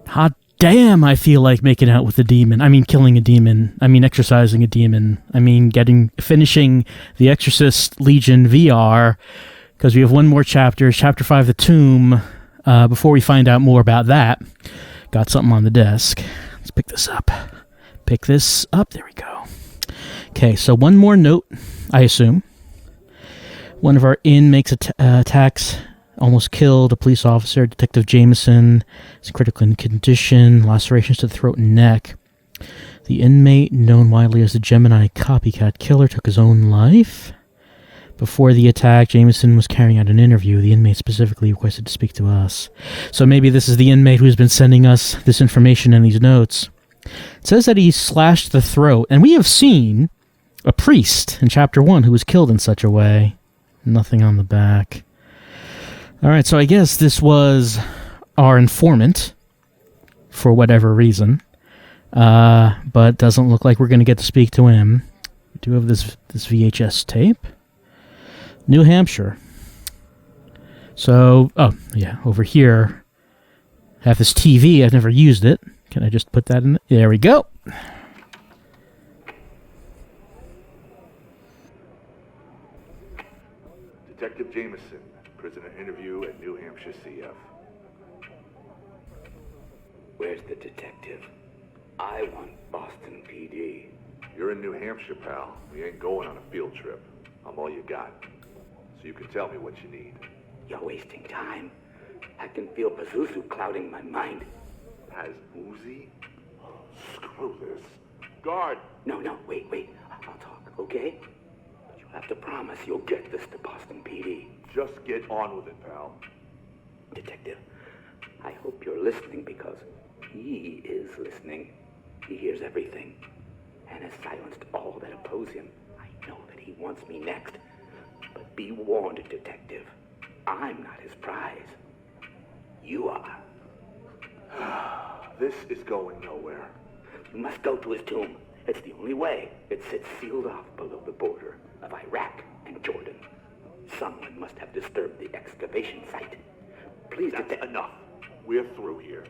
Hot damn, I feel like making out with a demon. I mean, killing a demon. I mean, exorcising a demon. I mean, finishing the Exorcist Legion VR, because we have one more chapter, Chapter 5, The Tomb. Before we find out more about that, got something on the desk. Let's pick this up. There we go. Okay, so one more note, I assume. One of our inmates attacks, almost killed a police officer. Detective Jameson is in critical condition, lacerations to the throat and neck. The inmate, known widely as the Gemini copycat killer, took his own life. Before the attack, Jameson was carrying out an interview. The inmate specifically requested to speak to us. So maybe this is the inmate who's been sending us this information in these notes. It says that he slashed the throat, and we have seen a priest in Chapter 1 who was killed in such a way. Nothing on the back. Alright, so I guess this was our informant, for whatever reason. But doesn't look like we're going to get to speak to him. We do have this VHS tape. New Hampshire. So, oh, yeah, over here, I have this TV. I've never used it. Can I just put that in? There we go. Detective Jameson, prisoner interview at New Hampshire CF. Where's the detective? I want Boston PD. You're in New Hampshire, pal. We ain't going on a field trip. I'm all you got. So you can tell me what you need. You're wasting time. I can feel Pazuzu clouding my mind. Pazuzu? Screw this. Guard! No, wait. I'll talk, okay? But you have to promise you'll get this to Boston PD. Just get on with it, pal. Detective, I hope you're listening because he is listening. He hears everything and has silenced all that oppose him. I know that he wants me next. But be warned, detective. I'm not his prize. You are. This is going nowhere. You must go to his tomb. It's the only way. It sits sealed off below the border of Iraq and Jordan. Someone must have disturbed the excavation site. Please, That's enough. We're through here.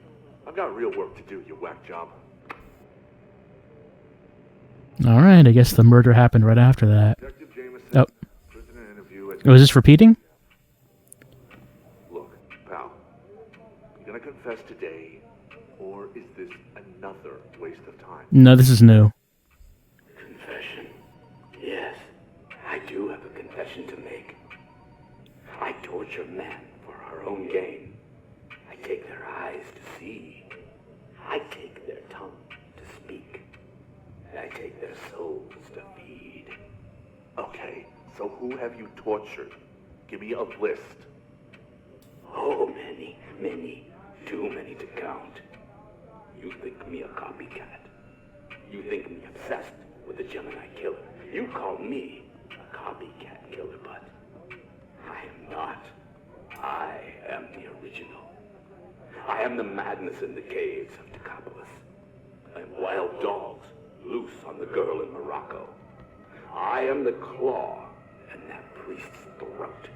I've got real work to do, you whack job. All right, I guess the murder happened right after that. Detective Jameson, Oh. prisoner interview at... Oh, is this repeating? Look, pal. You gonna confess today, or is this another waste of time? No, this is new. Confession. Yes, I do have a confession to make. I torture men for our own gain. I take their eyes to see. I take their tongue to speak. And I take their souls to feed. Okay, so who have you tortured? Give me a list. Oh, many. Too many to count. You think me a copycat. You think me obsessed with the Gemini killer. You call me a copycat killer, but I am not. I am the original. I am the madness in the caves of Decapolis. I am wild dogs loose on the girl in Morocco. I am the claw in that priest's throat.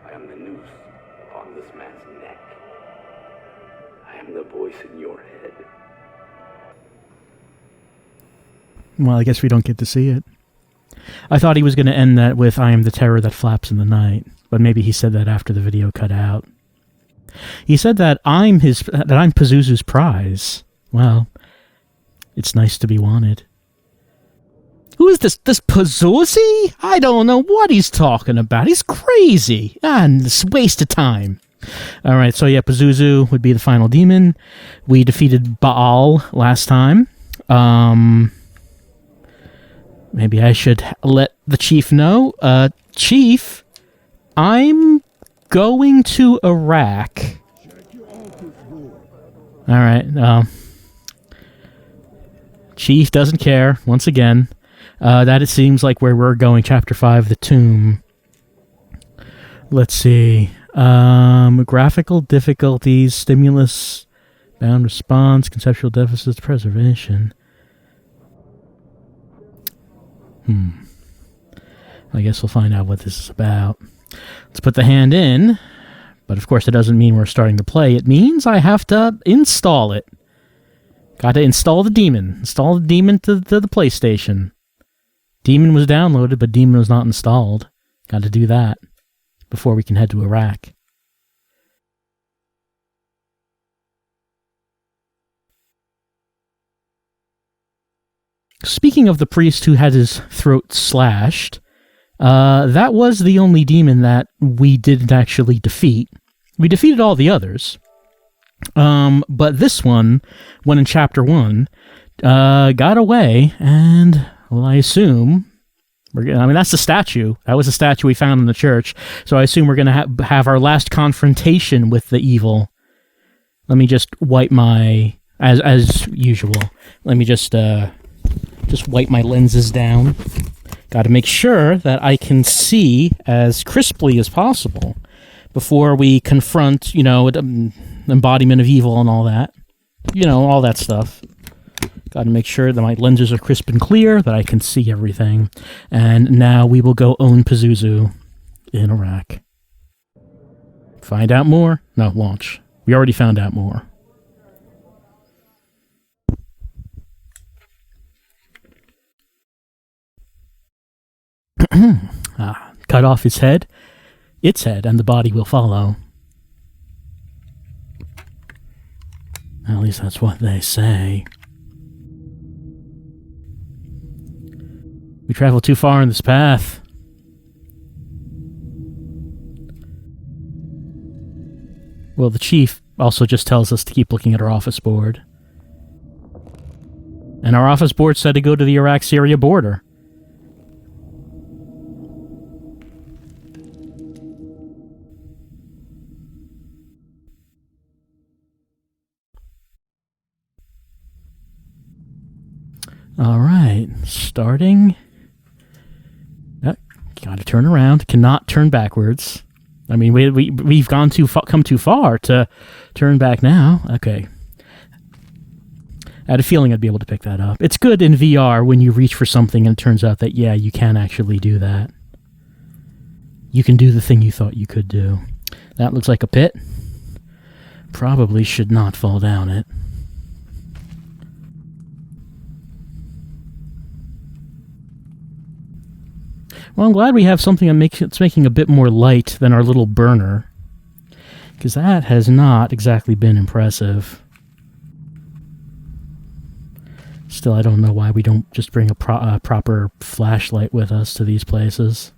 I am the noose upon this man's neck. I am the voice in your head. Well, I guess we don't get to see it. I thought he was going to end that with "I am the terror that flaps in the night," but maybe he said that after the video cut out. He said that I'm Pazuzu's prize. Well, it's nice to be wanted. Who is this Pazuzu? I don't know what he's talking about. He's crazy. And it's a waste of time. Alright, so yeah, Pazuzu would be the final demon. We defeated Baal last time. Maybe I should let the chief know. Chief, I'm going to Iraq. Alright, Chief doesn't care, once again. That it seems like where we're going, Chapter 5, The Tomb. Let's see. Graphical difficulties, stimulus, bound response, conceptual deficits, preservation. I guess we'll find out what this is about. Let's put the hand in. But of course, it doesn't mean we're starting to play. It means I have to install it. Got to install the demon. Install the demon to the PlayStation. Demon was downloaded, but demon was not installed. Got to do that before we can head to Iraq. Speaking of the priest who had his throat slashed, that was the only demon that we didn't actually defeat. We defeated all the others. But this one in Chapter 1, got away, and, well, I assume... that's the statue. That was a statue we found in the church. So I assume we're going to have our last confrontation with the evil. Let me just wipe my... As usual. Let me just wipe my lenses down. Got to make sure that I can see as crisply as possible before we confront, embodiment of evil and all that. All that stuff. Got to make sure that my lenses are crisp and clear, that I can see everything. And now we will go own Pazuzu in Iraq. Find out more? No, launch. We already found out more. Cut off its head, and the body will follow. At least that's what they say. We travel too far in this path. Well, the chief also just tells us to keep looking at our office board. And our office board said to go to the Iraq-Syria border. Alright, starting... gotta turn around, cannot turn backwards. I mean, we've come too far to turn back now. Okay. I had a feeling I'd be able to pick that up. It's good in VR when you reach for something and it turns out that, yeah, you can actually do that. You can do the thing you thought you could do. That looks like a pit. Probably should not fall down it. Well, I'm glad we have something that's making a bit more light than our little burner. Because that has not exactly been impressive. Still, I don't know why we don't just bring a proper flashlight with us to these places.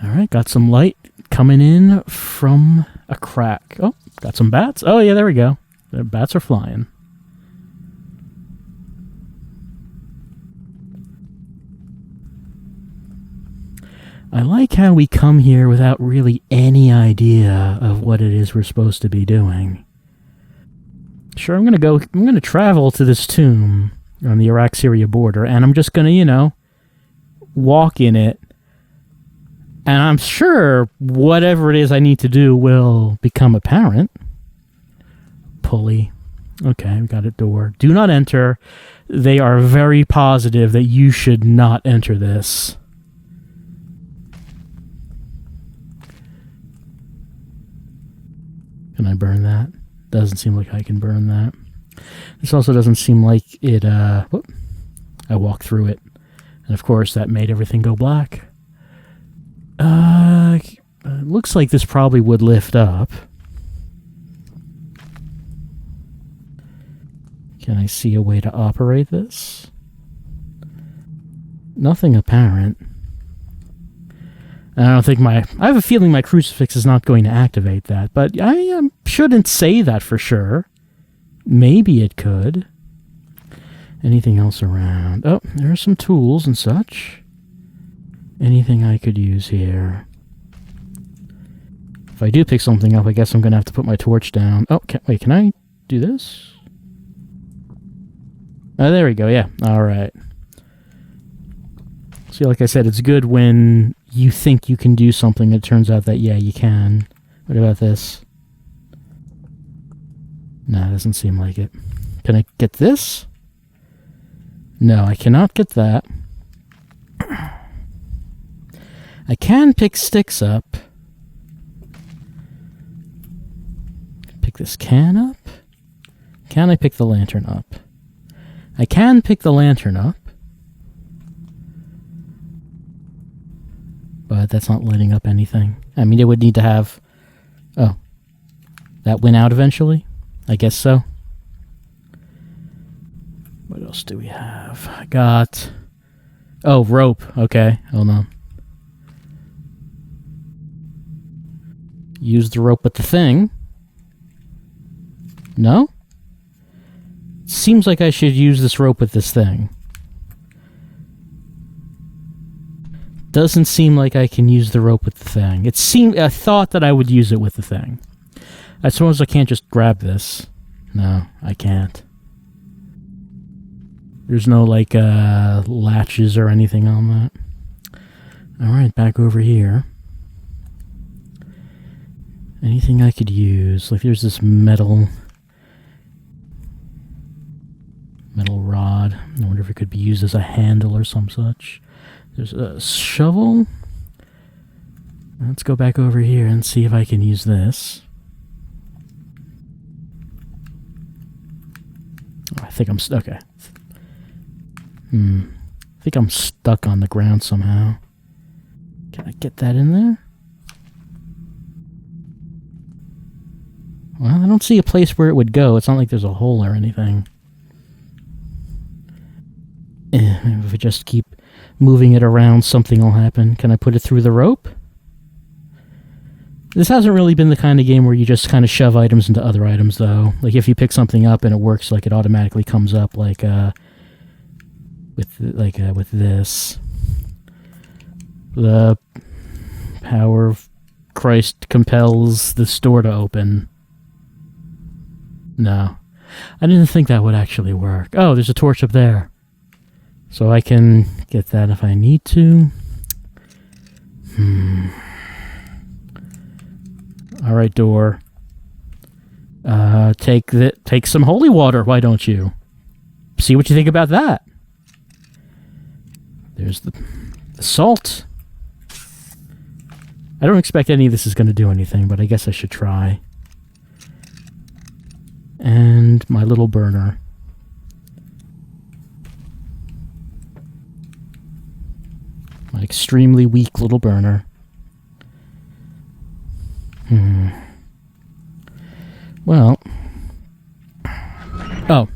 Alright, got some light coming in from a crack. Oh, got some bats. Oh, yeah, there we go. The bats are flying. I like how we come here without really any idea of what it is we're supposed to be doing. Sure, I'm gonna travel to this tomb on the Iraq-Syria border, and I'm just gonna, walk in it. And I'm sure whatever it is I need to do will become apparent. Pulley. Okay, we got a door. Do not enter. They are very positive that you should not enter this. Can I burn that? Doesn't seem like I can burn that. This also doesn't seem like it, I walked through it. And of course, that made everything go black. Looks like this probably would lift up. Can I see a way to operate this? Nothing apparent. I don't think I have a feeling my crucifix is not going to activate that, but I shouldn't say that for sure. Maybe it could. Anything else around? Oh, there are some tools and such. Anything I could use here? If I do pick something up, I guess I'm going to have to put my torch down. Oh, wait, can I do this? Oh, there we go, yeah. Alright. See, like I said, it's good when you think you can do something, it turns out that, yeah, you can. What about this? No, it doesn't seem like it. Can I get this? No, I cannot get that. I can pick sticks up. Pick this can up. Can I pick the lantern up? I can pick the lantern up. But that's not lighting up anything. I mean, it would need to have... Oh. That went out eventually? I guess so. What else do we have? I got... Oh, rope. Okay, hold on. Use the rope with the thing. No? Seems like I should use this rope with this thing. Doesn't seem like I can use the rope with the thing. I thought that I would use it with the thing. I suppose I can't just grab this. No, I can't. There's no, like, latches or anything on that. Alright, back over here. Anything I could use? Like, there's this metal rod. I wonder if it could be used as a handle or some such. There's a shovel. Let's go back over here and see if I can use this. Oh, I think I'm stuck. Okay. I think I'm stuck on the ground somehow. Can I get that in there? Well, I don't see a place where it would go. It's not like there's a hole or anything. If I just keep moving it around, something will happen. Can I put it through the rope? This hasn't really been the kind of game where you just kind of shove items into other items, though. Like, if you pick something up and it works, like, it automatically comes up, like, with this. The power of Christ compels the store to open. No. I didn't think that would actually work. Oh, there's a torch up there. So I can get that if I need to. Alright, door. Take some holy water, why don't you? See what you think about that. There's the salt. I don't expect any of this is going to do anything, but I guess I should try. And my little burner. My extremely weak little burner. Well. Oh.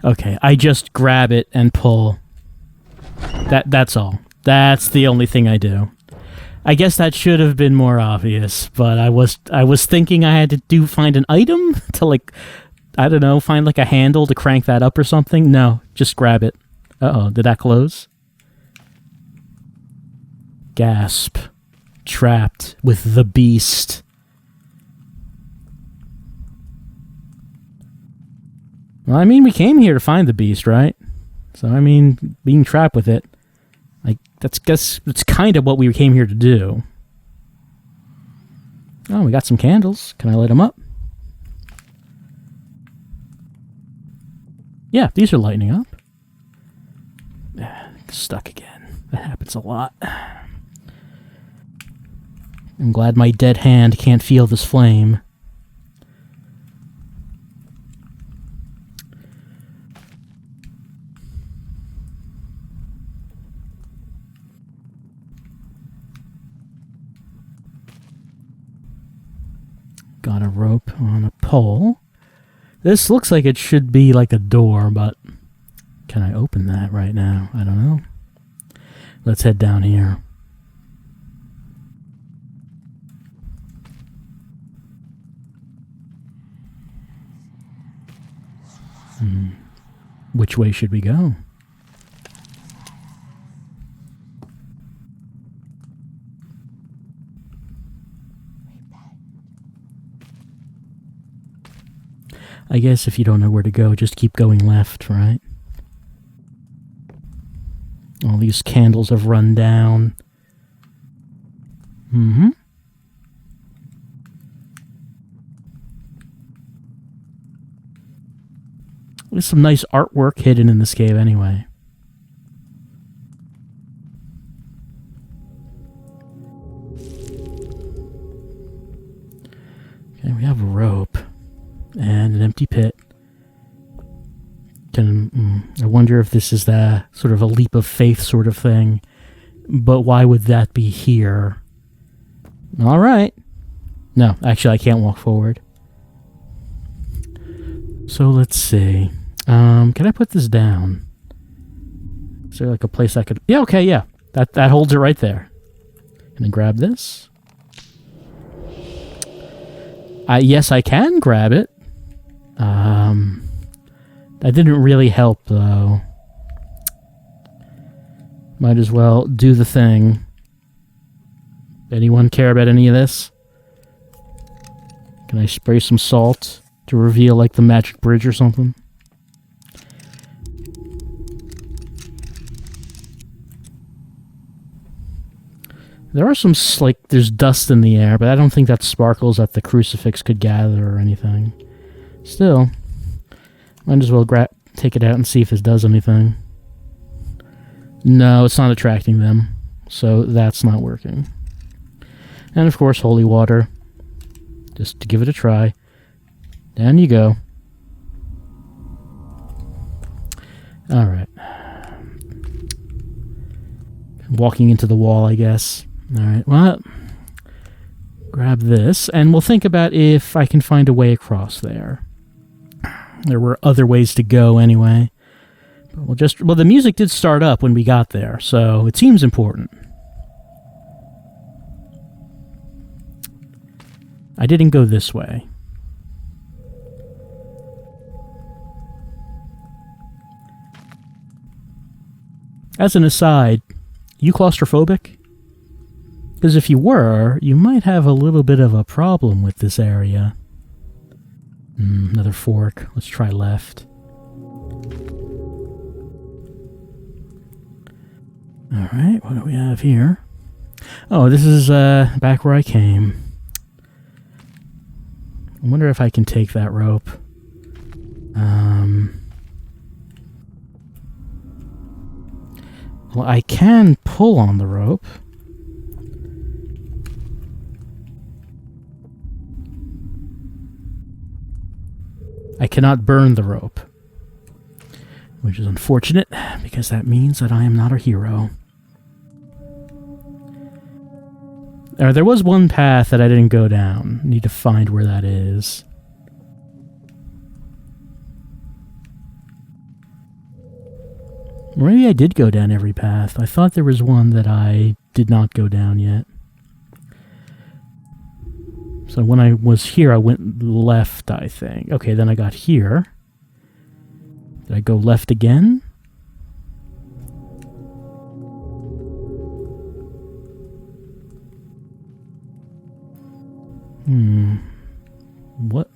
Okay, I just grab it and pull. That's all. That's the only thing I do. I guess that should have been more obvious, but I was thinking I had to find an item to, like, I don't know, find like a handle to crank that up or something. No, just grab it. Uh-oh, did that close? Gasp. Trapped with the beast. Well, I mean, we came here to find the beast, right? So, I mean, being trapped with it, like, that's kind of what we came here to do. Oh, we got some candles. Can I light them up? Yeah, these are lighting up. Stuck again. That happens a lot. I'm glad my dead hand can't feel this flame. Got a rope on a pole. This looks like it should be like a door, but can I open that right now? I don't know. Let's head down here. Which way should we go? I guess if you don't know where to go, just keep going left, right? All these candles have run down. There's some nice artwork hidden in this cave anyway. Okay, we have a rope and an empty pit. I wonder if this is the sort of a leap of faith sort of thing. But why would that be here? All right. No, actually, I can't walk forward. So let's see. Can I put this down? Is there like a place I could... Yeah, okay, yeah. That holds it right there. Can I grab this? Yes, I can grab it. That didn't really help, though. Might as well do the thing. Anyone care about any of this? Can I spray some salt to reveal, like, the magic bridge or something? There are some, like, there's dust in the air, but I don't think that sparkles that the crucifix could gather or anything. Still, might as well take it out and see if it does anything. No, it's not attracting them, so that's not working. And of course, holy water. Just to give it a try. Down you go. Alright. Walking into the wall, I guess. Alright, well, grab this, and we'll think about if I can find a way across there. There were other ways to go anyway. But well, the music did start up when we got there, so it seems important. I didn't go this way. As an aside, you claustrophobic? Because if you were, you might have a little bit of a problem with this area. Another fork. Let's try left. Alright, what do we have here? Oh, this is back where I came. I wonder if I can take that rope. Well, I can pull on the rope. I cannot burn the rope. Which is unfortunate, because that means that I am not a hero. There was one path that I didn't go down. Need to find where that is. Maybe I did go down every path. I thought there was one that I did not go down yet. So when I was here, I went left, I think. Okay, then I got here. Did I go left again? What?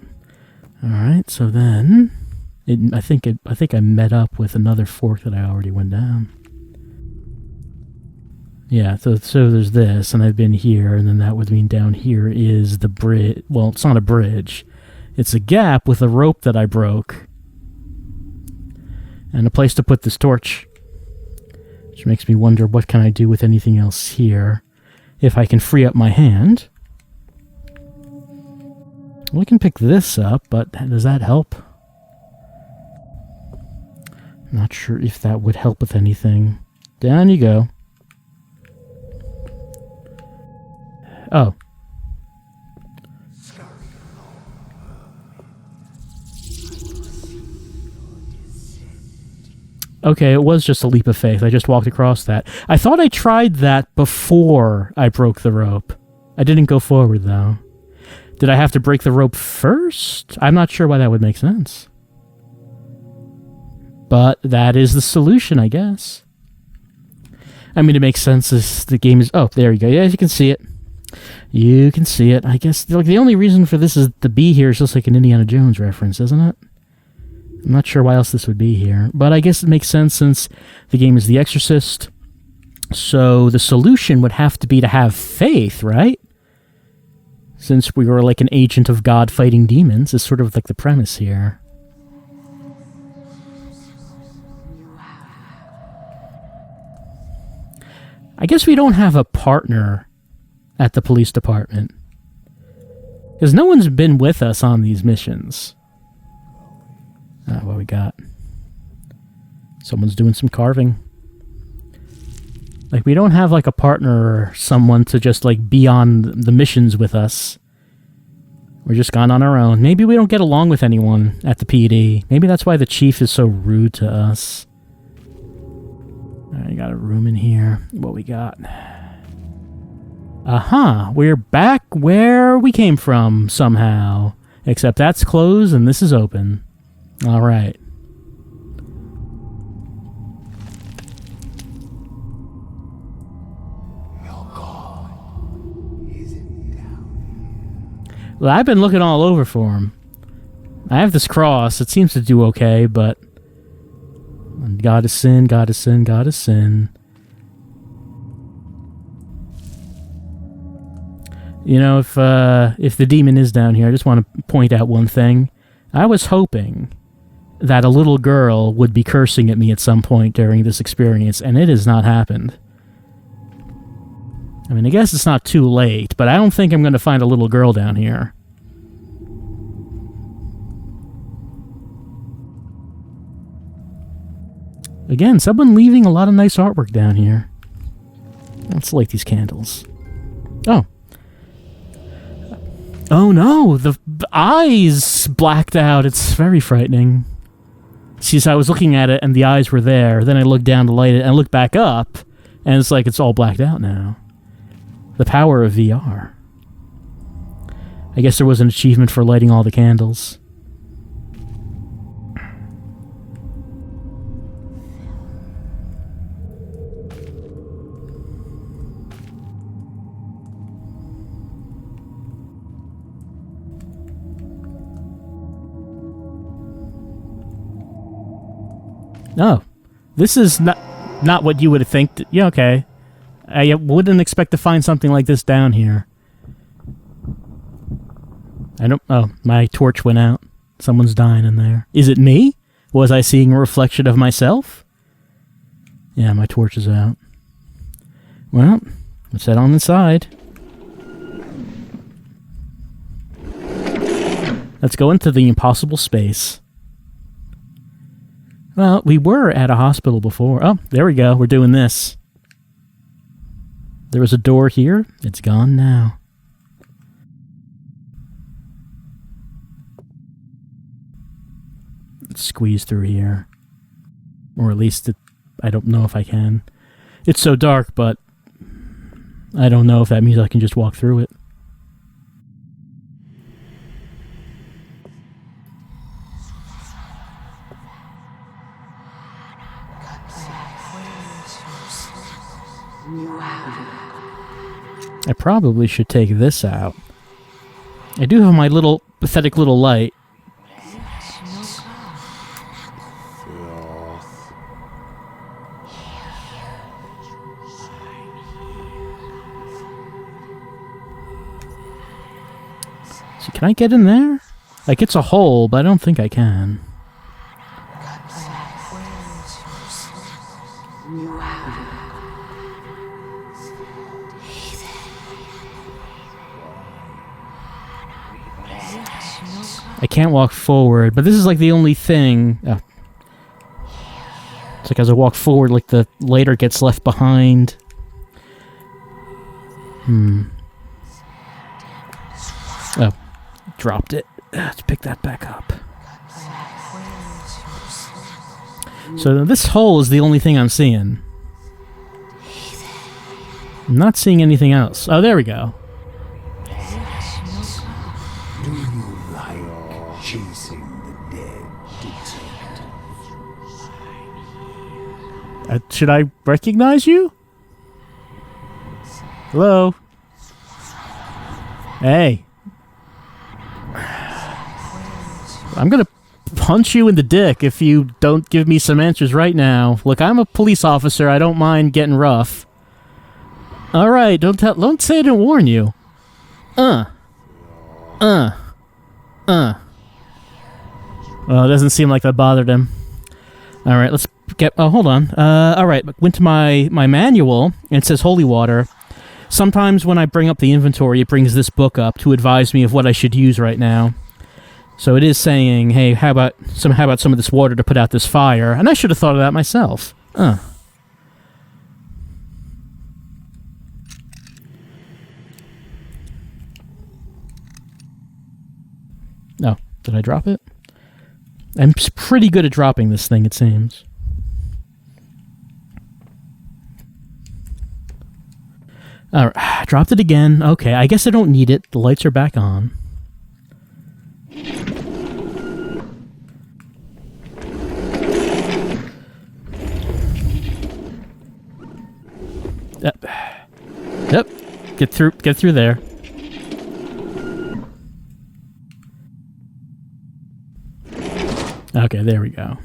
Alright, so then... I think I met up with another fork that I already went down. Yeah, so there's this, and I've been here, and then that would mean down here is the bridge. Well, it's not a bridge. It's a gap with a rope that I broke. And a place to put this torch. Which makes me wonder, what can I do with anything else here? If I can free up my hand. We can pick this up, but does that help? Not sure if that would help with anything. Down you go. Oh. Okay, it was just a leap of faith. I just walked across that. I thought I tried that before I broke the rope. I didn't go forward, though. Did I have to break the rope first? I'm not sure why that would make sense. But that is the solution, I guess. I mean, it makes sense as the game is... Oh, there you go. Yeah, you can see it. You can see it. I guess like the only reason for this is to be here is just like an Indiana Jones reference, isn't it? I'm not sure why else this would be here. But I guess it makes sense since the game is The Exorcist. So the solution would have to be to have faith, right? Since we were like an agent of God fighting demons, is sort of like the premise here. I guess we don't have a partner at the police department. Because no one's been with us on these missions. What we got? Someone's doing some carving. Like, we don't have, like, a partner or someone to just, like, be on the missions with us. We're just gone on our own. Maybe we don't get along with anyone at the PD. Maybe that's why the chief is so rude to us. Alright, got a room in here. What we got? Aha! We're back where we came from, somehow. Except that's closed and this is open. Alright. Well, I've been looking all over for him. I have this cross. It seems to do okay, but... God is sin, God is sin, God is sin. You know, if the demon is down here, I just want to point out one thing. I was hoping that a little girl would be cursing at me at some point during this experience, and it has not happened. I mean, I guess it's not too late, but I don't think I'm going to find a little girl down here. Again, someone leaving a lot of nice artwork down here. Let's light these candles. Oh. Oh no, the eyes blacked out. It's very frightening. See, so I was looking at it and the eyes were there. Then I looked down to light it and I looked back up and it's like it's all blacked out now. The power of VR. I guess there was an achievement for lighting all the candles. Oh, this is not what you would think. Yeah, okay. I wouldn't expect to find something like this down here. Oh, my torch went out. Someone's dying in there. Is it me? Was I seeing a reflection of myself? Yeah, my torch is out. Well, let's head on inside. Let's go into the impossible space. Well, we were at a hospital before. Oh, there we go. We're doing this. There was a door here. It's gone now. Let's squeeze through here. Or at least, I don't know if I can. It's so dark, but I don't know if that means I can just walk through it. I probably should take this out. I do have my little pathetic little light. So can I get in there? Like, it's a hole, but I don't think I can. I can't walk forward, but this is like the only thing. Oh. It's like as I walk forward, like the lighter gets left behind. Oh, dropped it. Let's pick that back up. So this hole is the only thing I'm seeing. I'm not seeing anything else. Oh, there we go. Chasing the dead detective. Should I recognize you? Hello? Hey. I'm gonna punch you in the dick if you don't give me some answers right now. Look, I'm a police officer. I don't mind getting rough. Alright, don't say I didn't warn you. Well, it doesn't seem like that bothered him. Alright, let's get... Oh, hold on. Alright, went to my manual, and it says holy water. Sometimes when I bring up the inventory, it brings this book up to advise me of what I should use right now. So it is saying, hey, how about some of this water to put out this fire? And I should have thought of that myself. Oh, did I drop it? I'm pretty good at dropping this thing, it seems. Alright, dropped it again. Okay, I guess I don't need it. The lights are back on. Yep. Get through there. Okay, there we go.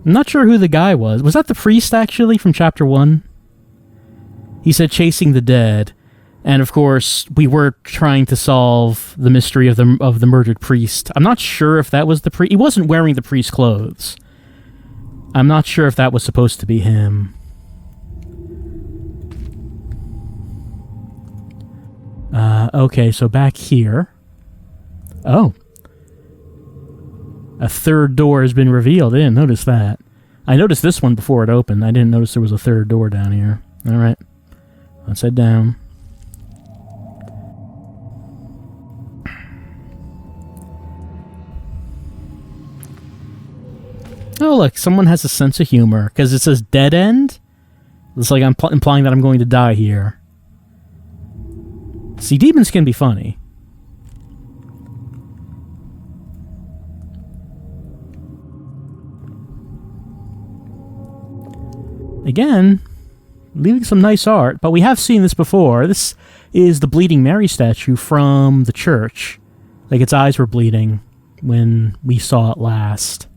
I'm not sure who the guy was. Was that the priest, actually, from Chapter 1? He said chasing the dead. And, of course, we were trying to solve the mystery of the murdered priest. I'm not sure if that was the priest. He wasn't wearing the priest's clothes. I'm not sure if that was supposed to be him. Okay, so back here. Oh. A third door has been revealed. I didn't notice that. I noticed this one before it opened. I didn't notice there was a third door down here. Alright. Let's head down. Oh, look. Someone has a sense of humor. Because it says dead end. It's like I'm implying that I'm going to die here. See, demons can be funny. Again, leaving some nice art, but we have seen this before. This is the Bleeding Mary statue from the church. Like, its eyes were bleeding when we saw it last.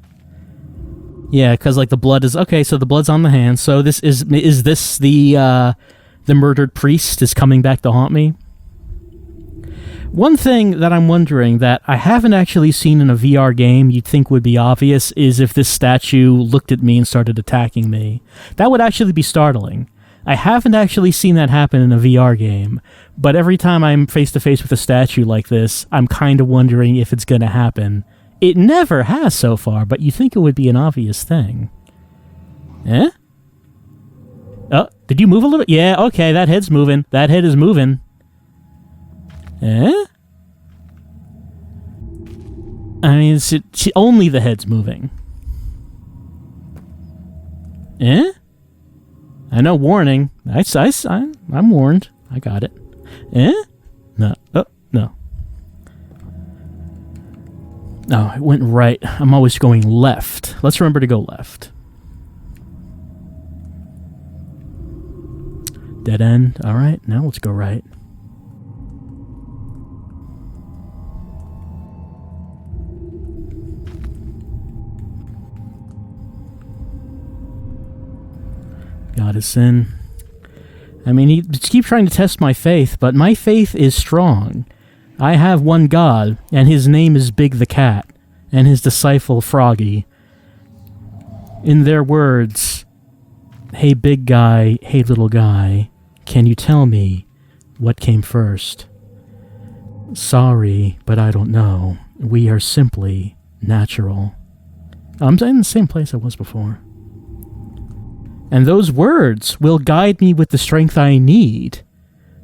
Yeah, because, like, the blood is... Okay, so the blood's on the hand. So this is this the murdered priest is coming back to haunt me? One thing that I'm wondering that I haven't actually seen in a VR game you'd think would be obvious is if this statue looked at me and started attacking me. That would actually be startling. I haven't actually seen that happen in a VR game, but every time I'm face-to-face with a statue like this, I'm kind of wondering if it's going to happen. It never has so far, but you think it would be an obvious thing. Eh? Oh, did you move a little? Yeah, okay, that head's moving. That head is moving. Eh? I mean, only the head's moving. Eh? I know, warning. I'm warned. I got it. Eh? No. Oh, no. No, it went right. I'm always going left. Let's remember to go left. Dead end. All right, now let's go right. God is sin. I mean, he keeps trying to test my faith, but my faith is strong. I have one God, and his name is Big the Cat, and his disciple Froggy. In their words, hey big guy, hey little guy, can you tell me what came first? Sorry, but I don't know. We are simply natural. I'm in the same place I was before. And those words will guide me with the strength I need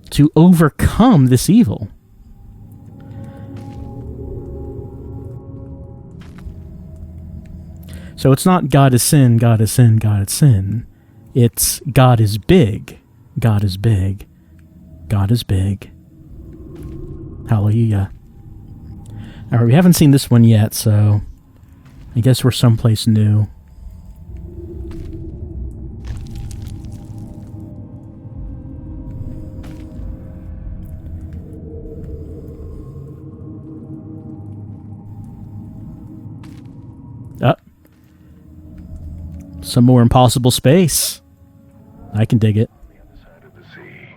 to overcome this evil. So it's not God is sin, God is sin, God is sin. It's God is big, God is big, God is big. Hallelujah. Alright, we haven't seen this one yet, so I guess we're someplace new. Some more impossible space. I can dig it. On the other side of the sea,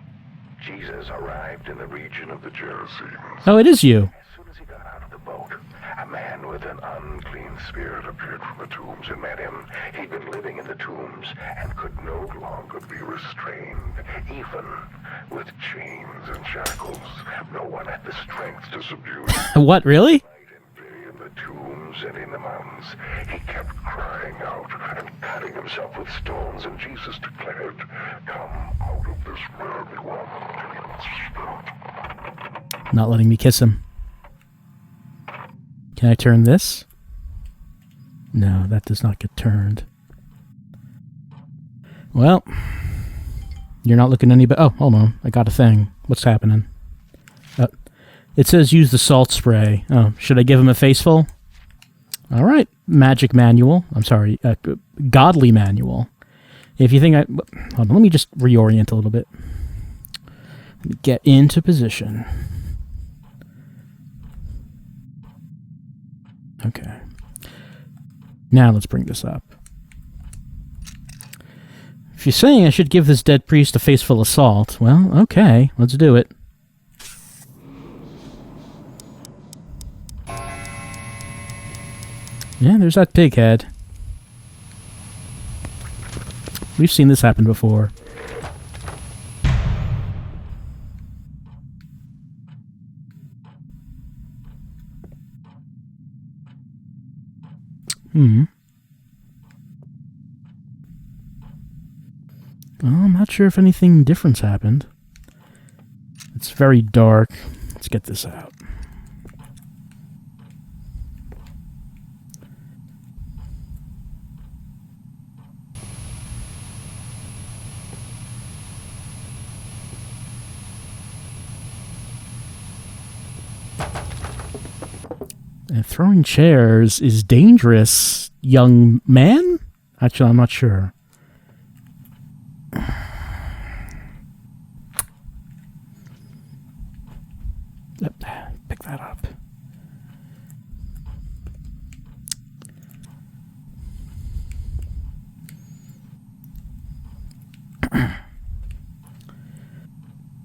Jesus arrived in the region of the Gerasenes. Oh, it is you. As soon as he got out of the boat, a man with an unclean spirit appeared from the tombs and met him. He'd been living in the tombs and could no longer be restrained, even with chains and shackles. No one had the strength to subdue him. What, really? In the tombs and in the mountains, he kept crying out and cutting himself with stones, and Jesus declared, "Come out of this man, one." Not letting me kiss him. Can I turn this? No, that does not get turned. Well, you're not looking any better. Oh, hold on. I got a thing. What's happening? It says use the salt spray. Oh, should I give him a faceful? All right. Magic manual. I'm sorry. Godly manual. If you think I... Hold on, let me just reorient a little bit. Get into position. Okay. Now let's bring this up. If you're saying I should give this dead priest a faceful assault, well, okay, let's do it. Yeah, there's that pig head. We've seen this happen before. Well, I'm not sure if anything different's happened. It's very dark. Let's get this out. And throwing chairs is dangerous, young man? Actually, I'm not sure. Pick that up.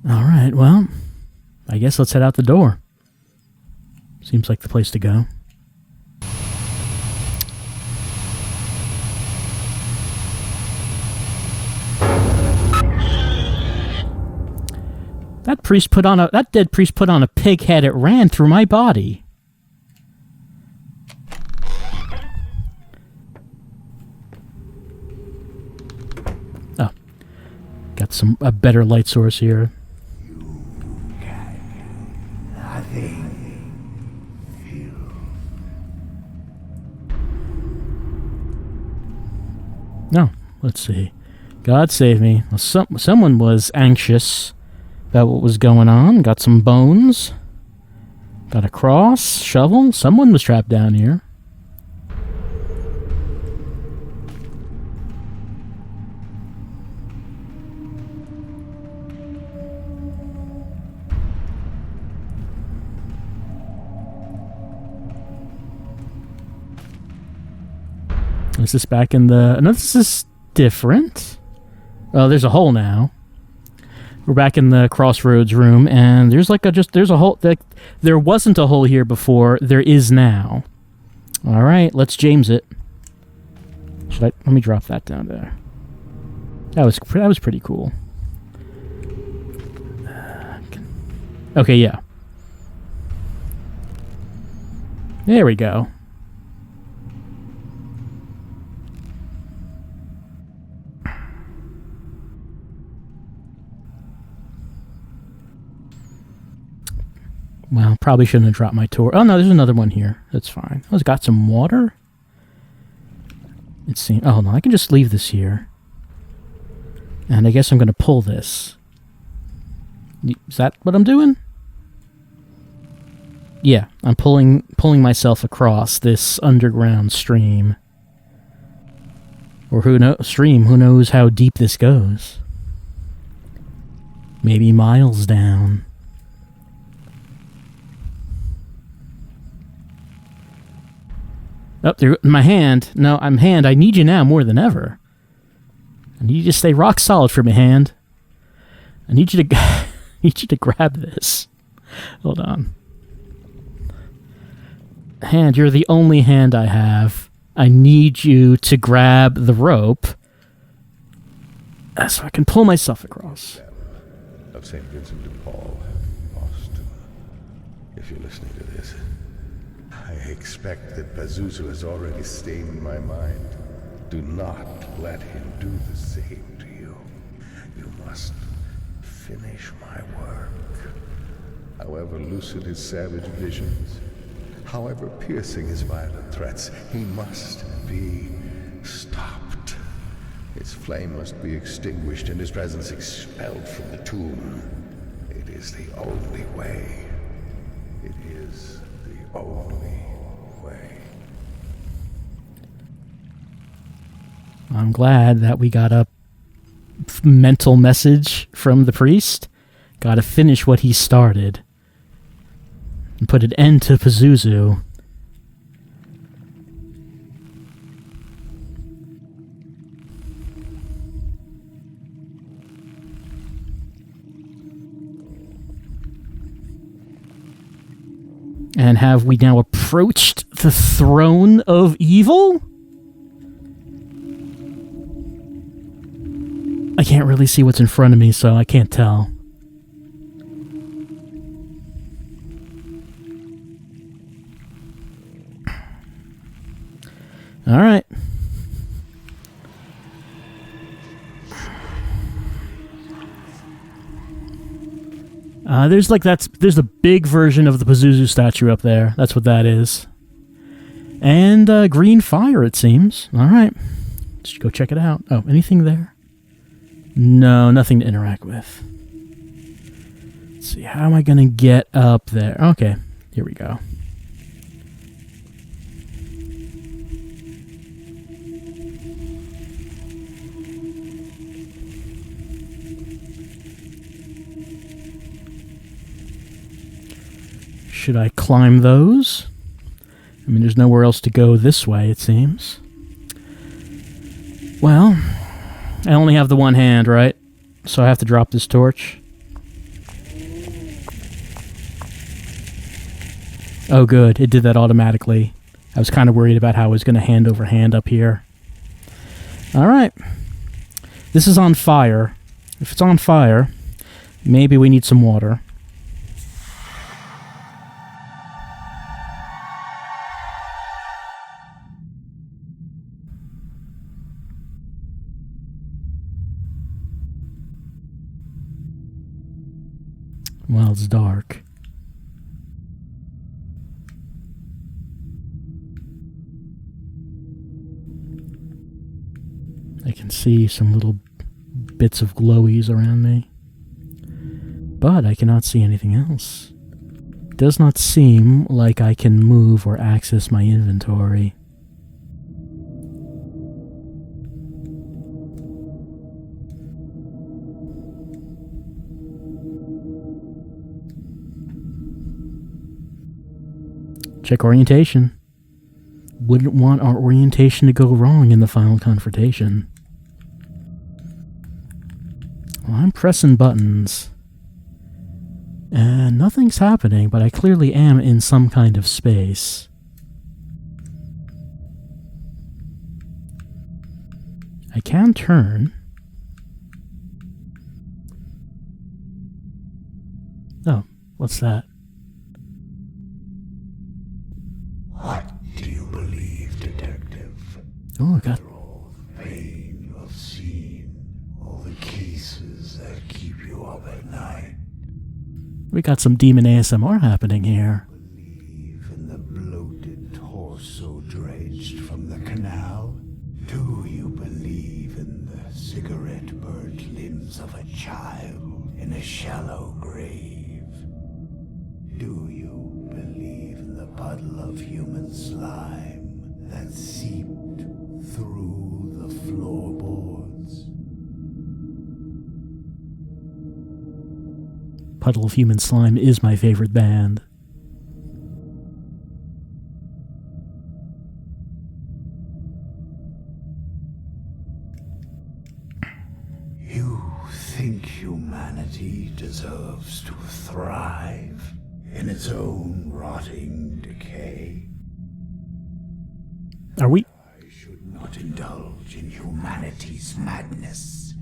All right, well, I guess let's head out the door. Seems like the place to go. That dead priest put on a pig head. It ran through my body. Oh, got a better light source here. No, let's see. God save me. Well, someone was anxious about what was going on. Got some bones. Got a cross, shovel. Someone was trapped down here. Is this back in the... No, this is different. Oh, there's a hole now. We're back in the crossroads room, and there's like there's a hole. There wasn't a hole here before. There is now. All right, let's James it. Let me drop that down there. That was pretty cool. Okay, yeah. There we go. Well, probably shouldn't have dropped my tour. Oh, no, there's another one here. That's fine. Oh, it's got some water. It seems... Oh, no, I can just leave this here. And I guess I'm going to pull this. Is that what I'm doing? Yeah, I'm pulling myself across this underground stream. Or who knows how deep this goes. Maybe miles down. Oh, there, my hand. No, hand. I need you now more than ever. I need you to stay rock solid for me, hand. I need you to grab this. Hold on. hand, you're the only hand I have. I need you to grab the rope so I can pull myself across. Of St. Vincent de Paul, Boston. If you're listening to this, I expect that Pazuzu has already stained my mind. Do not let him do the same to you. You must finish my work. However lucid his savage visions, however piercing his violent threats, he must be stopped. His flame must be extinguished and his presence expelled from the tomb. It is the only way. It is the only way. I'm glad that we got a mental message from the priest. Gotta finish what he started. And put an end to Pazuzu. And have we now approached the throne of evil? I can't really see what's in front of me, so I can't tell. All right. There's a big version of the Pazuzu statue up there. That's what that is. And green fire, it seems. All right. Let's go check it out. Oh, anything there? No, nothing to interact with. Let's see, how am I going to get up there? Okay, here we go. Should I climb those? I mean, there's nowhere else to go this way, it seems. Well, I only have the one hand, right? So I have to drop this torch. Oh, good. It did that automatically. I was kind of worried about how I was going to hand over hand up here. All right. This is on fire. If it's on fire, maybe we need some water. Well, it's dark. I can see some little bits of glowies around me, but I cannot see anything else. It does not seem like I can move or access my inventory. Check orientation. Wouldn't want our orientation to go wrong in the final confrontation. Well, I'm pressing buttons. And nothing's happening, but I clearly am in some kind of space. I can turn. Oh, what's that? What do you believe, detective? Oh, I got... All the pain you've seen, all the cases that keep you up at night. We got some demon ASMR happening here. Believe in the bloated torso dredged from the canal? Do you believe in the cigarette-burnt limbs of a child in a shallow grave? Do you believe in the puddle of human slime that seeped through the floorboards? Puddle of Human Slime is my favorite band. You think humanity deserves to thrive in its own rotting decay? Are we... I should not indulge in humanity's madness.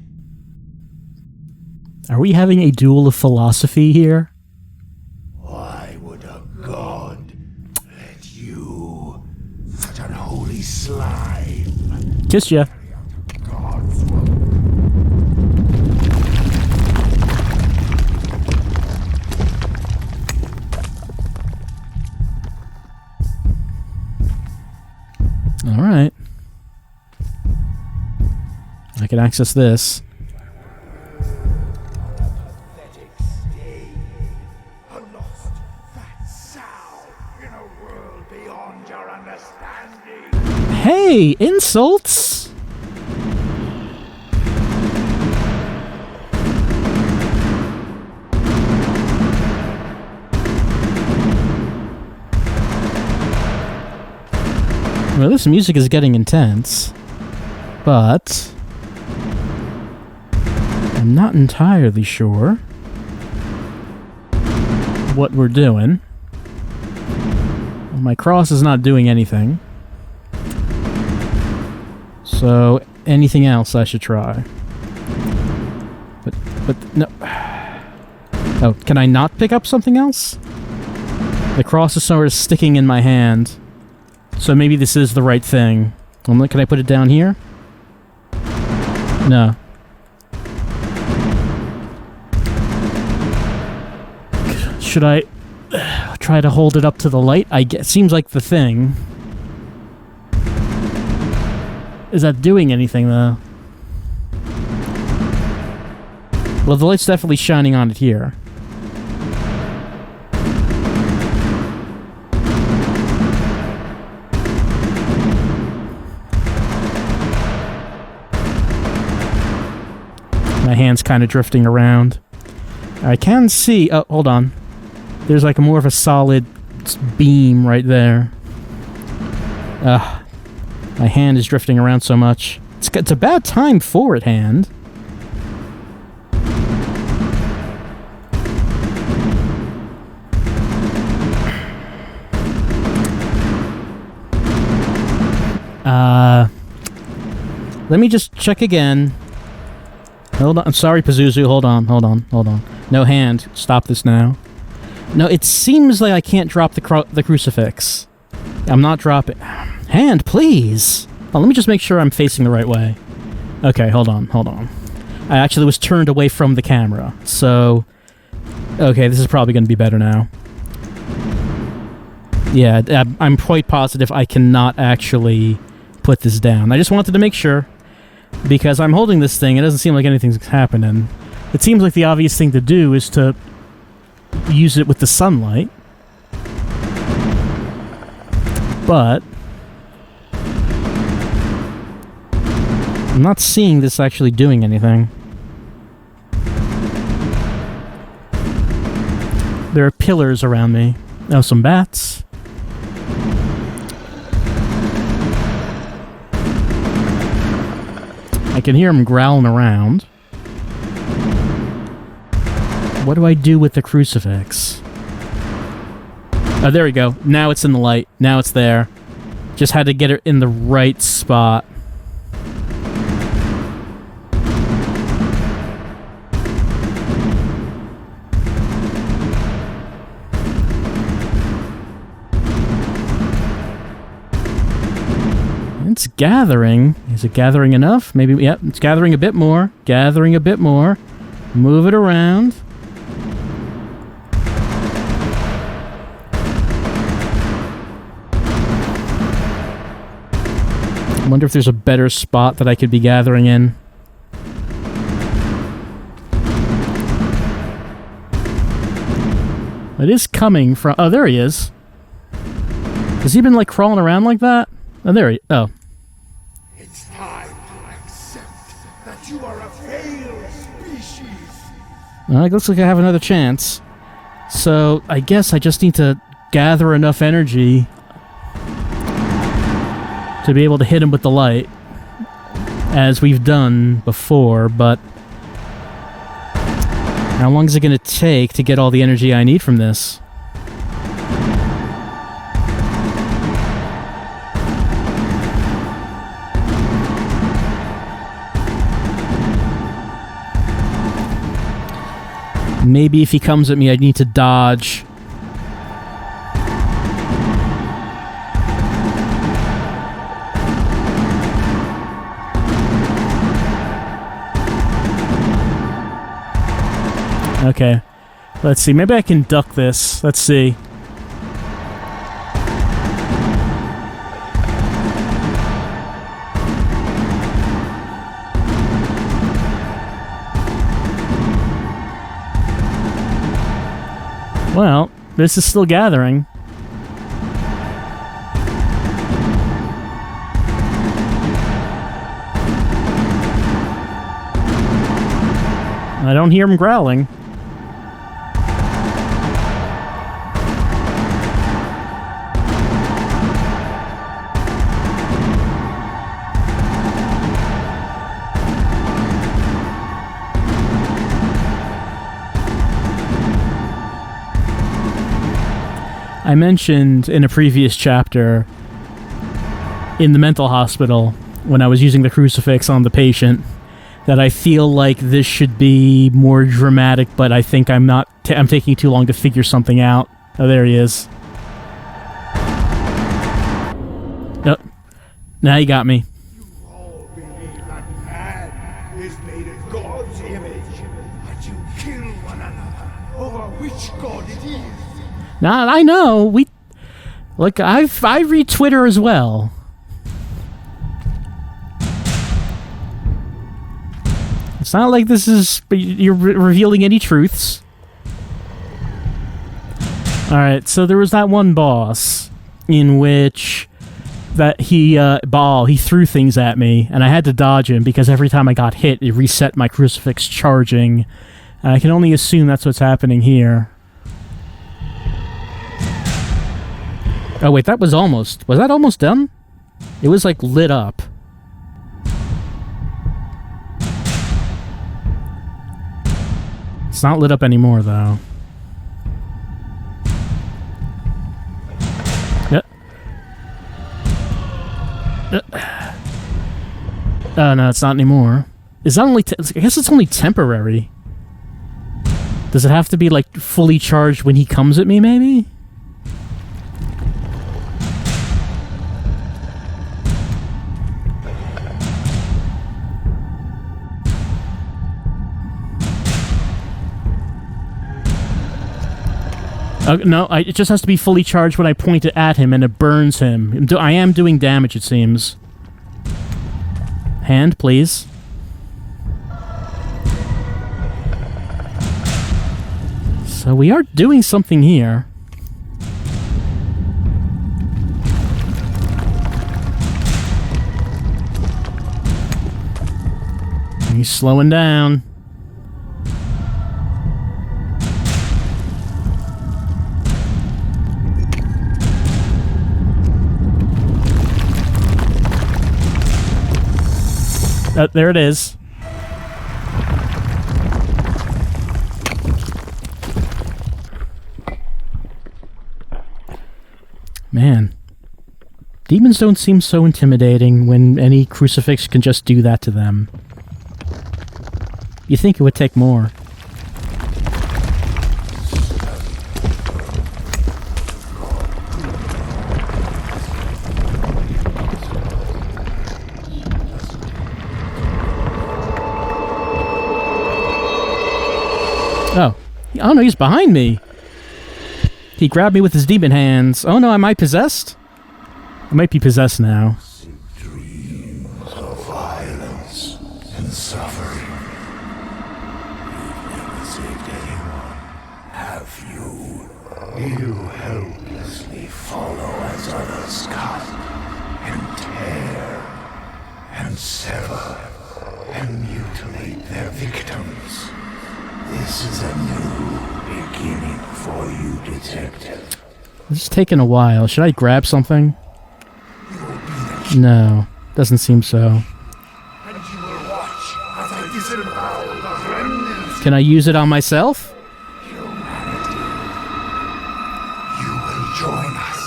Are we having a duel of philosophy here? Why would a god let you, such unholy slime, Kiss ya. God's will? All right. I can access this. Pathetic stain, a lost fat sow in a world beyond your understanding. Hey, insults! Well, this music is getting intense, but I'm not entirely sure what we're doing. Well, my cross is not doing anything, so anything else I should try. But no. Oh, can I not pick up something else? The cross is sort of sticking in my hand. So maybe this is the right thing. Can I put it down here? No. Should I try to hold it up to the light? Seems like the thing. Is that doing anything, though? Well, the light's definitely shining on it here. My hand's kind of drifting around. I can see... Oh, hold on. There's like more of a solid beam right there. My hand is drifting around so much. It's a bad time for it, hand. Let me just check again. Hold on. I'm sorry, Pazuzu. Hold on. No, hand. Stop this now. No, it seems like I can't drop the crucifix. I'm not dropping. Hand, please. Oh, let me just make sure I'm facing the right way. Okay, hold on. I actually was turned away from the camera, so... Okay, this is probably going to be better now. Yeah, I'm quite positive I cannot actually put this down. I just wanted to make sure, because I'm holding this thing, it doesn't seem like anything's happening. It seems like the obvious thing to do is to use it with the sunlight. But I'm not seeing this actually doing anything. There are pillars around me. Oh, some bats. I can hear them growling around. What do I do with the crucifix? Oh, there we go. Now it's in the light. Now it's there. Just had to get it in the right spot. It's gathering. Is it gathering enough? Maybe, yep, it's gathering a bit more. Gathering a bit more. Move it around. I wonder if there's a better spot that I could be gathering in. It is coming from... Oh, there he is. Has he been, like, crawling around like that? Oh, there he... Oh. It's time to accept that you are a failed species. It looks like I have another chance. So, I guess I just need to gather enough energy to be able to hit him with the light, as we've done before, but how long is it going to take to get all the energy I need from this? Maybe if he comes at me, I need to dodge. Okay. Let's see. Maybe I can duck this. Let's see. Well, this is still gathering. I don't hear him growling. I mentioned in a previous chapter in the mental hospital when I was using the crucifix on the patient that I feel like this should be more dramatic, but I think I'm not. I'm taking too long to figure something out. Oh, there he is. Oh, now you got me. You all believe that man is made in God's image, but you kill one another over which God it is. Now I know I read Twitter as well. It's not like this is you're revealing any truths. All right, so there was that one boss in which that he threw things at me, and I had to dodge him because every time I got hit, it reset my crucifix charging. And I can only assume that's what's happening here. Oh wait, was that almost done? It was like lit up. It's not lit up anymore though. Yep. Oh no, it's not anymore. Is that only? I guess it's only temporary. Does it have to be like fully charged when he comes at me? Maybe. No, it just has to be fully charged when I point it at him and it burns him. I am doing damage, it seems. Hand, please. So we are doing something here. He's slowing down. There it is. Man. Demons don't seem so intimidating when any crucifix can just do that to them. You think it would take more. Oh no, he's behind me. He grabbed me with his demon hands. Oh no, am I possessed? I might be possessed now. Dreams of violence and suffering. You've never saved anyone, have you? You helplessly follow as others cut and tear and sever and mutilate their victims. This is a new beginning for you, detective. This is taking a while. Should I grab something? No, doesn't seem so. And you will watch as I disembowel the remnants. Can I use it on myself? Humanity. You will join us.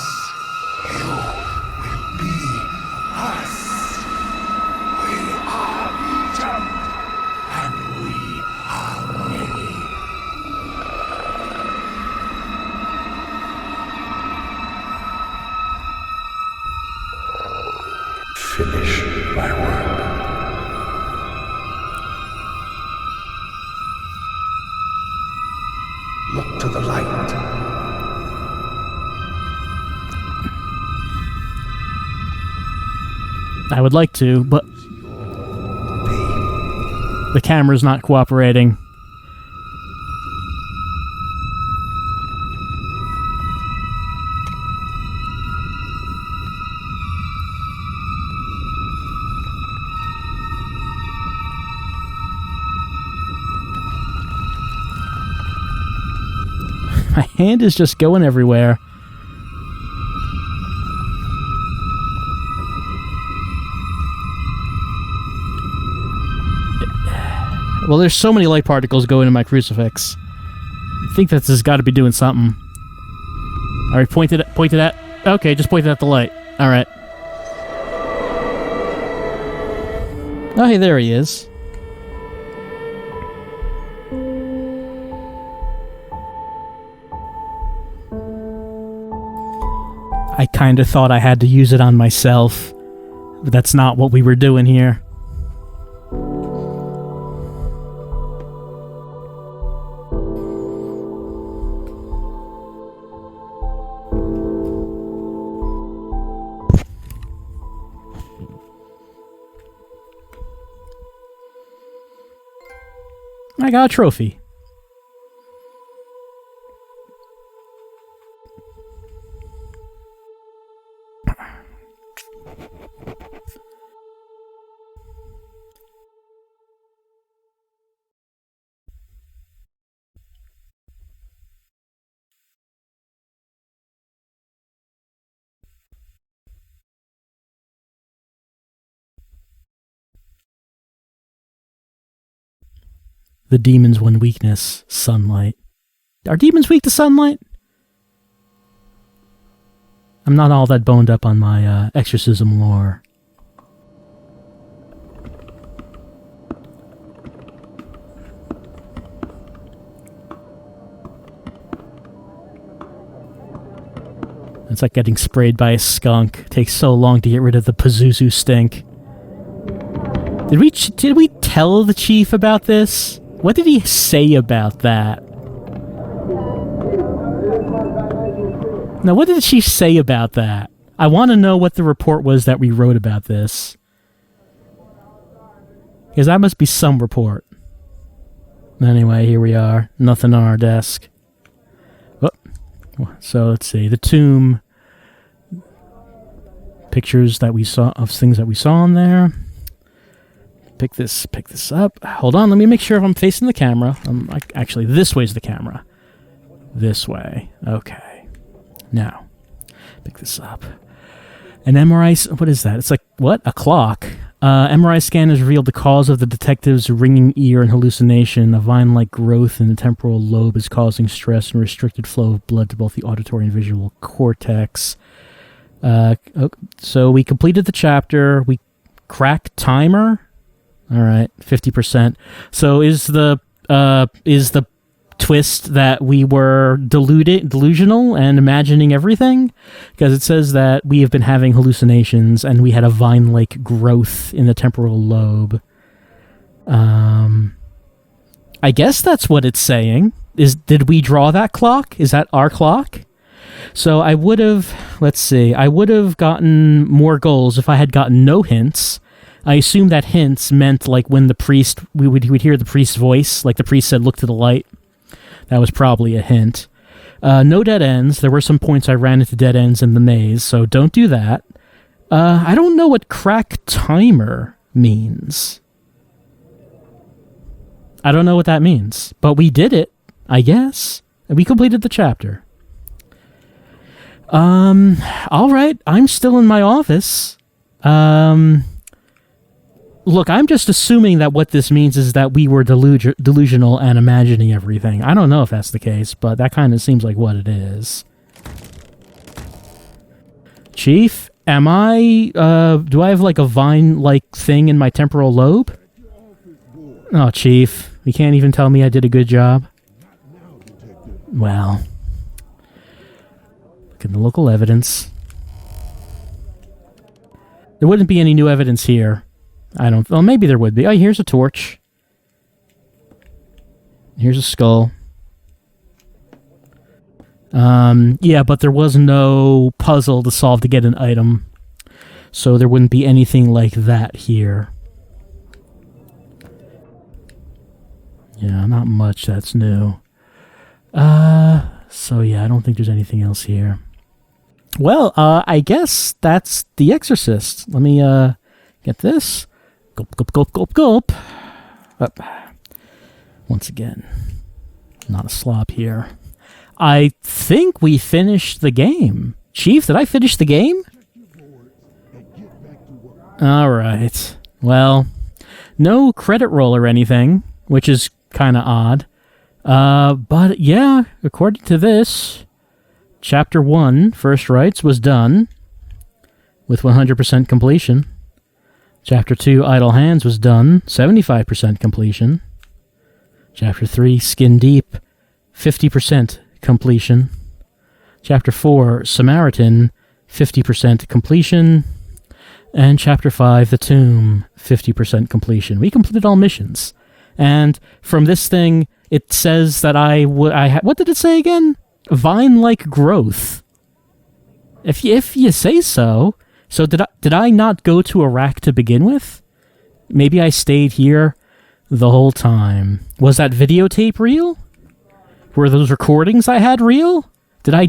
You will be us. We are legion, and we are many. Look to the light. I would like to, but the camera's not cooperating. My hand is just going everywhere. Well, there's so many light particles going in my crucifix. I think that this has got to be doing something. All right, pointed at. Okay, just pointed at the light. All right. Oh, hey, there he is. I kind of thought I had to use it on myself, but that's not what we were doing here. I got a trophy. The demon's one weakness, sunlight. Are demons weak to sunlight? I'm not all that boned up on my exorcism lore. It's like getting sprayed by a skunk. It takes so long to get rid of the Pazuzu stink. Did we tell the chief about this? What did he say about that? Now, what did the chief say about that? I want to know what the report was that we wrote about this. Because that must be some report. Anyway, here we are. Nothing on our desk. Oh. So, let's see. The tomb. Pictures that we saw of things that we saw in there. Pick this up. Hold on, let me make sure if I'm facing the camera. Actually, this way's the camera. This way. Okay. Now, pick this up. An MRI... What is that? It's like, what? A clock. MRI scan has revealed the cause of the detective's ringing ear and hallucination. A vine-like growth in the temporal lobe is causing stress and restricted flow of blood to both the auditory and visual cortex. So we completed the chapter. We cracked timer. All right, 50%. So is the twist that we were delusional and imagining everything? Because it says that we have been having hallucinations and we had a vine-like growth in the temporal lobe. I guess that's what it's saying. Did we draw that clock? Is that our clock? So I would have, let's see, I would have gotten more goals if I had gotten no hints. I assume that hints meant like when the priest, we would hear the priest's voice, like the priest said, look to the light. That was probably a hint. No dead ends. There were some points I ran into dead ends in the maze, so don't do that. I don't know what crack timer means. I don't know what that means, but we did it, I guess. We completed the chapter. All right, I'm still in my office. Look, I'm just assuming that what this means is that we were delusional and imagining everything. I don't know if that's the case, but that kind of seems like what it is. Chief, am I, do I have like a vine-like thing in my temporal lobe? Oh, Chief, you can't even tell me I did a good job? Well, look at the local evidence. There wouldn't be any new evidence here. Well, maybe there would be. Oh, here's a torch. Here's a skull. Yeah, but there was no puzzle to solve to get an item. So there wouldn't be anything like that here. Yeah, not much that's new. So yeah, I don't think there's anything else here. Well, I guess that's The Exorcist. Let me, get this. Gulp, gulp, gulp, gulp, gulp. Up. Once again, not a slop here. I think we finished the game. Chief, did I finish the game? Alright. Well, no credit roll or anything, which is kind of odd. But yeah, according to this, Chapter 1, First Rites, was done with 100% completion. Chapter 2, Idle Hands, was done, 75% completion. Chapter 3, Skin Deep, 50% completion. Chapter 4, Samaritan, 50% completion. And Chapter 5, The Tomb, 50% completion. We completed all missions. And from this thing, it says that what did it say again? Vine-like growth. If you say so. So did I not go to Iraq to begin with? Maybe I stayed here the whole time. Was that videotape real? Were those recordings I had real? Did I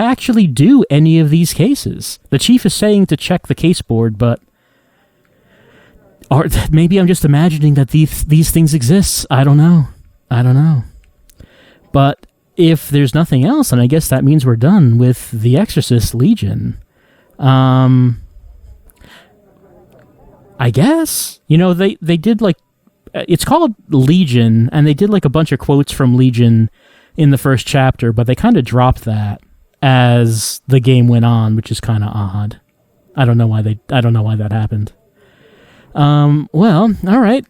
actually do any of these cases? The chief is saying to check the case board, but maybe I'm just imagining that these things exist. I don't know. But if there's nothing else, then I guess that means we're done with the Exorcist Legion. I guess. You know, they did like... It's called Legion, and they did like a bunch of quotes from Legion in the first chapter, but they kind of dropped that as the game went on, which is kind of odd. I don't know why that happened. Well, all right.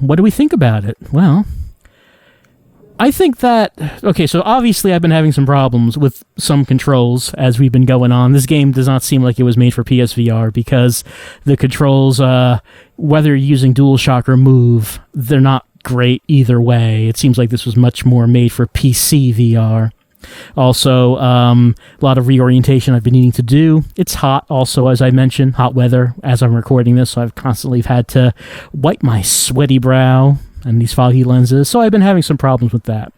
What do we think about it? Well, I think that... Okay, so obviously I've been having some problems with some controls as we've been going on. This game does not seem like it was made for PSVR because the controls, whether you're using DualShock or Move, they're not great either way. It seems like this was much more made for PC VR. Also, a lot of reorientation I've been needing to do. It's hot also, as I mentioned, hot weather as I'm recording this, so I've constantly had to wipe my sweaty brow and these foggy lenses, so I've been having some problems with that.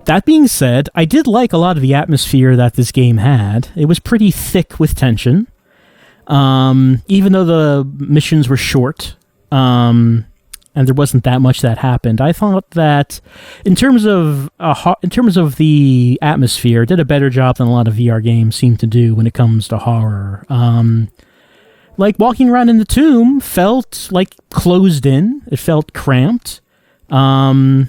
That being said, I did like a lot of the atmosphere that this game had. It was pretty thick with tension. Even though the missions were short, and there wasn't that much that happened, I thought that in terms of the atmosphere, it did a better job than a lot of VR games seem to do when it comes to horror. Like walking around in the tomb felt like closed in. It felt cramped. Samaritan,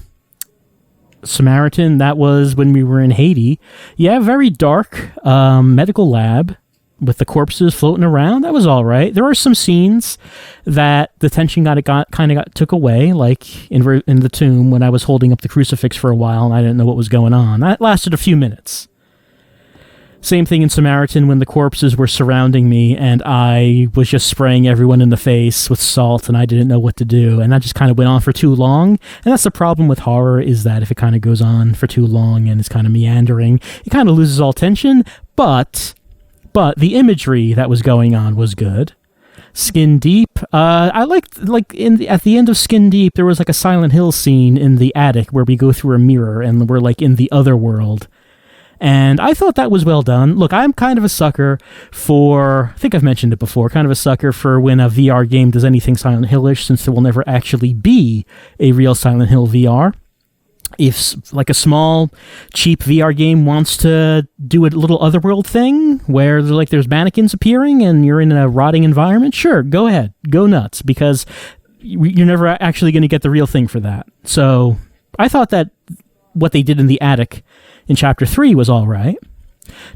that was when we were in Haiti. Yeah, very dark medical lab with the corpses floating around. That was all right. There are some scenes that the tension got took away, like in the tomb when I was holding up the crucifix for a while and I didn't know what was going on. That lasted a few minutes. Same thing in Samaritan when the corpses were surrounding me and I was just spraying everyone in the face with salt and I didn't know what to do. And that just kind of went on for too long. And that's the problem with horror, is that if it kind of goes on for too long and it's kind of meandering, it kind of loses all tension. But the imagery that was going on was good. Skin Deep, I liked, at the end of Skin Deep, there was like a Silent Hill scene in the attic where we go through a mirror and we're like in the other world. And I thought that was well done. Look, I'm kind of a sucker for, I think I've mentioned it before, kind of a sucker for when a VR game does anything Silent Hill-ish, since there will never actually be a real Silent Hill VR. If like a small, cheap VR game wants to do a little otherworld thing where there's mannequins appearing and you're in a rotting environment, sure, go ahead, go nuts, because you're never actually going to get the real thing for that. So I thought that what they did in the attic in Chapter 3 was all right.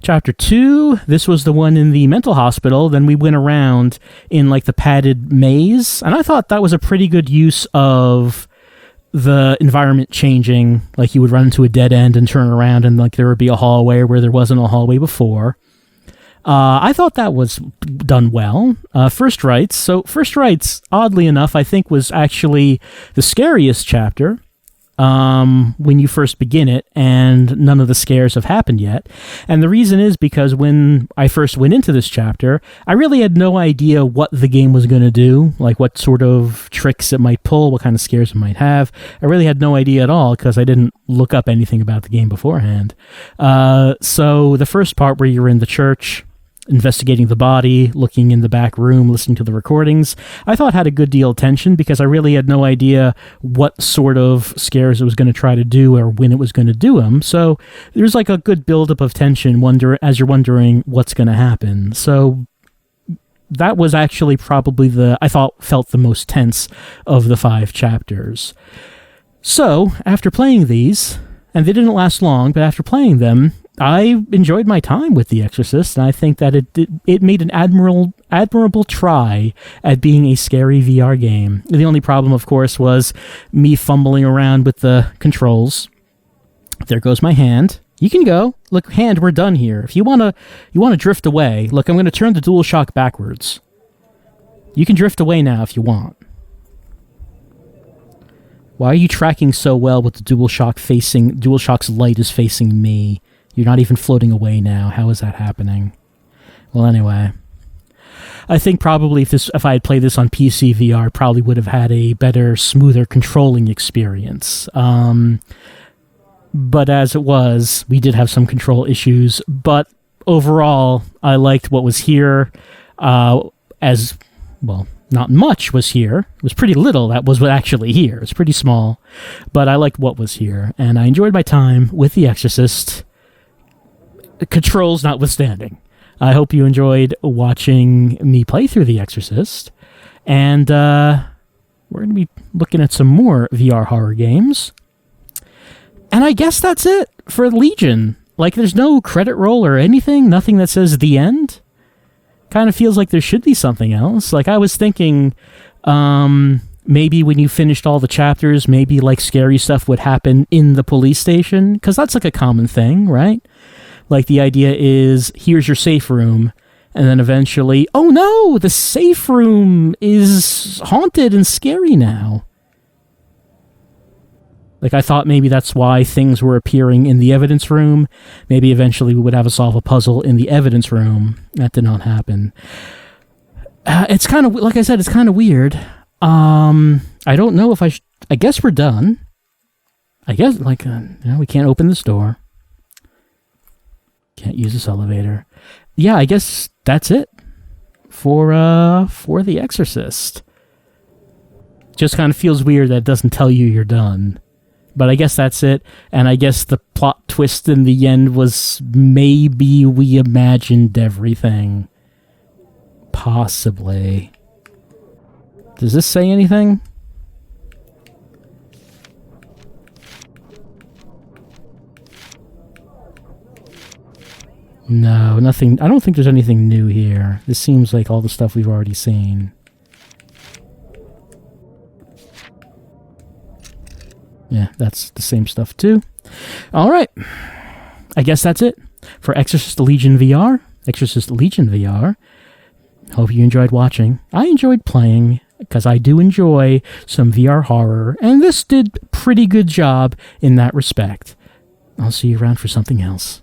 Chapter 2, this was the one in the mental hospital. Then we went around in like the padded maze, and I thought that was a pretty good use of the environment changing. Like you would run into a dead end and turn around and like there would be a hallway where there wasn't a hallway before. I thought that was done well. First Rites. So First Rites, oddly enough, I think was actually the scariest chapter. when you first begin it, and none of the scares have happened yet. And the reason is because when I first went into this chapter, I really had no idea what the game was going to do, like what sort of tricks it might pull, what kind of scares it might have. I really had no idea at all because I didn't look up anything about the game beforehand. So the first part where you're in the church, investigating the body, looking in the back room, listening to the recordings, I thought had a good deal of tension because I really had no idea what sort of scares it was going to try to do or when it was going to do them. So there's like a good buildup of tension as you're wondering what's going to happen. So that was actually probably felt the most tense of the 5 chapters. So after playing these, and they didn't last long, but after playing them, I enjoyed my time with The Exorcist, and I think that it made an admirable try at being a scary VR game. The only problem, of course, was me fumbling around with the controls. There goes my hand. You can go. Look, hand, we're done here. If you wanna drift away, look, I'm gonna turn the DualShock backwards. You can drift away now if you want. Why are you tracking so well with the DualShock's light is facing me? You're not even floating away now. How is that happening? Well, anyway. I think probably if I had played this on PC VR, I probably would have had a better, smoother controlling experience. But as it was, we did have some control issues. But overall, I liked what was here. Not much was here. It was pretty little that was actually here. It's pretty small. But I liked what was here. And I enjoyed my time with The Exorcist. Controls notwithstanding. I hope you enjoyed watching me play through The Exorcist. And we're going to be looking at some more VR horror games. And I guess that's it for Legion. Like, there's no credit roll or anything. Nothing that says the end. Kind of feels like there should be something else. Like, I was thinking maybe when you finished all the chapters, maybe like scary stuff would happen in the police station. Because that's like a common thing, right? Like, the idea is, here's your safe room, and then eventually, oh no, the safe room is haunted and scary now. Like, I thought maybe that's why things were appearing in the evidence room. Maybe eventually we would have to solve a puzzle in the evidence room. That did not happen. It's kind of, like I said, it's kind of weird. I don't know if I guess we're done. I guess, we can't open this door. Can't use this elevator. Yeah, I guess that's it for The Exorcist. Just kind of feels weird that it doesn't tell you you're done. But I guess that's it. And I guess the plot twist in the end was maybe we imagined everything. Possibly. Does this say anything? No, nothing. I don't think there's anything new here. This seems like all the stuff we've already seen. Yeah, that's the same stuff too. All right. I guess that's it for Exorcist Legion VR. Exorcist Legion VR. Hope you enjoyed watching. I enjoyed playing because I do enjoy some VR horror, and this did a pretty good job in that respect. I'll see you around for something else.